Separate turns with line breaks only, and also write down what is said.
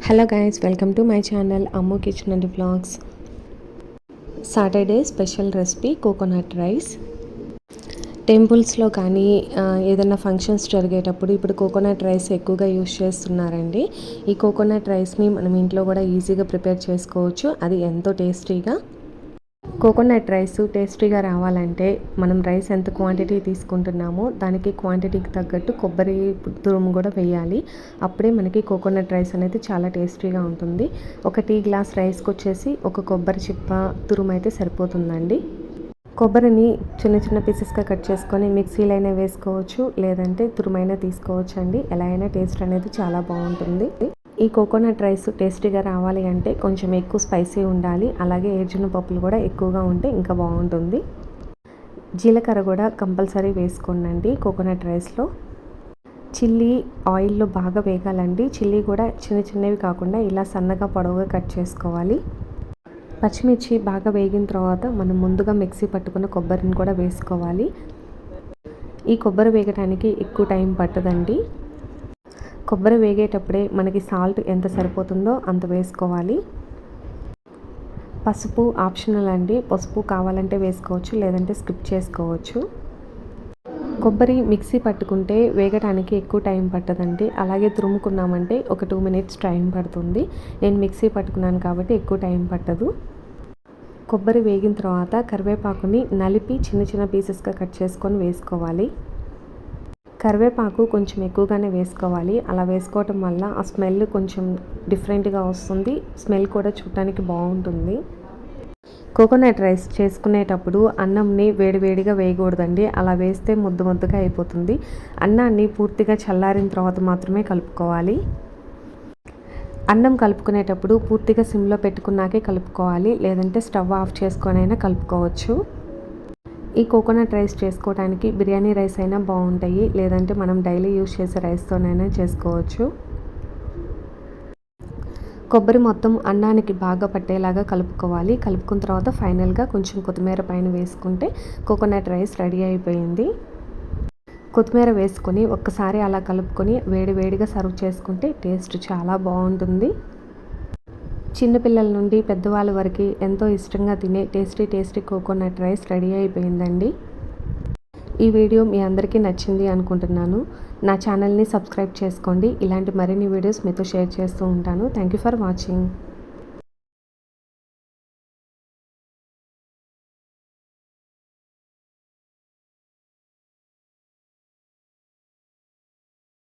Hello guys, welcome to my channel Ammu kitchen and vlogs. Saturday special recipe coconut rice. టెంపుల్స్లో కానీ ఏదైనా functions జరిగేటప్పుడు ఇప్పుడు కోకోనట్ రైస్ ఎక్కువగా యూస్ చేస్తున్నారండి. ఈ కోకోనట్ రైస్ని మనం ఇంట్లో కూడా ఈజీగా ప్రిపేర్ చేసుకోవచ్చు. అది ఎంతో టేస్టీగా. కోకోనట్ రైస్ టేస్టీగా రావాలంటే మనం రైస్ ఎంత క్వాంటిటీ తీసుకుంటున్నామో దానికి క్వాంటిటీకి తగ్గట్టు కొబ్బరి తురుము కూడా వేయాలి. అప్పుడే మనకి కోకోనట్ రైస్ అనేది చాలా టేస్టీగా ఉంటుంది. ఒక టీ గ్లాస్ రైస్కి వచ్చేసి ఒక కొబ్బరి చిప్ప తురుము అయితే సరిపోతుందండి. కొబ్బరిని చిన్న చిన్న పీసెస్గా కట్ చేసుకొని మిక్సీలో అయినా వేసుకోవచ్చు, లేదంటే తురుమైనా తీసుకోవచ్చు అండి. ఎలా అయినా టేస్ట్ అనేది చాలా బాగుంటుంది. ఈ కోకోనట్ రైస్ టేస్టీగా రావాలి అంటే కొంచెం ఎక్కువ స్పైసీ ఉండాలి. అలాగే ఏర్చిన పప్పులు కూడా ఎక్కువగా ఉంటే ఇంకా బాగుంటుంది. జీలకర్ర కూడా కంపల్సరీ వేసుకోండి కోకోనట్ రైస్లో. చిల్లీ ఆయిల్లో బాగా వేగాలండి. చిల్లీ కూడా చిన్న చిన్నవి కాకుండా ఇలా సన్నగా పొడవుగా కట్ చేసుకోవాలి. పచ్చిమిర్చి బాగా వేగిన తర్వాత మనం ముందుగా మిక్సీ పట్టుకున్న కొబ్బరిని కూడా వేసుకోవాలి. ఈ కొబ్బరి వేగడానికి ఎక్కువ టైం పట్టదండి. కొబ్బరి వేగేటప్పుడే మనకి సాల్ట్ ఎంత సరిపోతుందో అంత వేసుకోవాలి. పసుపు ఆప్షనల్ అండి. పసుపు కావాలంటే వేసుకోవచ్చు, లేదంటే స్కిప్ చేసుకోవచ్చు. కొబ్బరి మిక్సీ పట్టుకుంటే వేగటానికి ఎక్కువ టైం పట్టదండి. అలాగే తురుముకున్నామంటే ఒక 2 minutes టైం పడుతుంది. నేను మిక్సీ పట్టుకున్నాను కాబట్టి ఎక్కువ టైం పట్టదు. కొబ్బరి వేగిన తర్వాత కరివేపాకుని నలిపి చిన్న చిన్న పీసెస్గా కట్ చేసుకొని వేసుకోవాలి. కరివేపాకు కొంచెం ఎక్కువగానే వేసుకోవాలి. అలా వేసుకోవటం వల్ల ఆ స్మెల్ కొంచెం డిఫరెంట్గా వస్తుంది. స్మెల్ కూడా చూడటానికి బాగుంటుంది. కోకోనట్ రైస్ చేసుకునేటప్పుడు అన్నంని వేడివేడిగా వేయకూడదండి. అలా వేస్తే ముద్ద ముద్దగా అయిపోతుంది. అన్నాన్ని పూర్తిగా చల్లారిన తర్వాత మాత్రమే కలుపుకోవాలి. అన్నం కలుపుకునేటప్పుడు పూర్తిగా సిమ్లో పెట్టుకున్నాకే కలుపుకోవాలి, లేదంటే స్టవ్ ఆఫ్ చేసుకొనైనా కలుపుకోవచ్చు. ఈ కోకోనట్ రైస్ చేసుకోవడానికి బిర్యానీ రైస్ అయినా బాగుంటాయి, లేదంటే మనం డైలీ యూజ్ చేసే రైస్తోనైనా చేసుకోవచ్చు. కొబ్బరి మొత్తం అన్నానికి బాగా పట్టేలాగా కలుపుకోవాలి. కలుపుకున్న తర్వాత ఫైనల్గా కొంచెం కొత్తిమీర పైన వేసుకుంటే కోకోనట్ రైస్ రెడీ అయిపోయింది. కొత్తిమీర వేసుకొని ఒక్కసారి అలా కలుపుకొని వేడివేడిగా సర్వ్ చేసుకుంటే టేస్ట్ చాలా బాగుంటుంది. చిన్నపిల్లల నుండి పెద్దవాళ్ళ వరకు ఎంతో ఇష్టంగా తినే టేస్టీ కోకోనట్ రైస్ రెడీ అయిపోయిందండి. ఈ వీడియో మీ అందరికీ నచ్చింది అనుకుంటున్నాను. నా ఛానల్ని సబ్స్క్రైబ్ చేసుకోండి. ఇలాంటి మరిన్ని వీడియోస్ మీతో షేర్ చేస్తూ ఉంటాను. Thank you for watching.